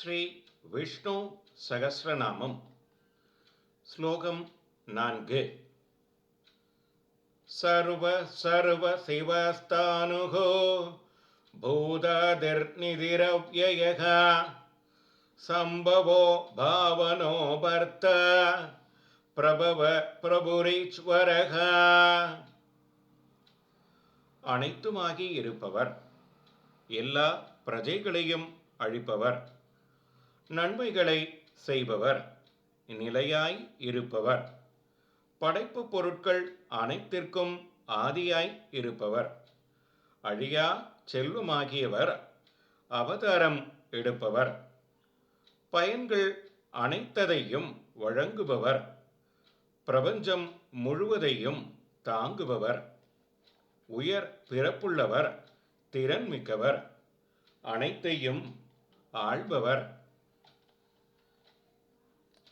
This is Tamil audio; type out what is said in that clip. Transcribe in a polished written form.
ஸ்ரீ விஷ்ணு சகஸ்ரநாமம் ஸ்லோகம் 4. சர்வ சர்வ சிவஸ்தானுகோ பூதாதிர்நிதிரவ்யயः சம்பவோ பாவனோ பர்த்த பிரபவ பிரபுரீஸ்வரः. அனைத்துமாகி இருப்பவர், எல்லா பிரஜைகளையும் அழிப்பவர், நன்மைகளை செய்பவர், நிலையாய் இருப்பவர், படைப்பு பொருட்கள் அனைத்திற்கும் ஆதியாய் இருப்பவர், அழியா செல்வமாகியவர், அவதாரம் எடுப்பவர், பயன்கள் அனைத்தையும் வழங்குபவர், பிரபஞ்சம் முழுவதையும் தாங்குபவர், உயர் பிறப்புள்ளவர், திறன்மிக்கவர், அனைத்தையும் ஆள்பவர்.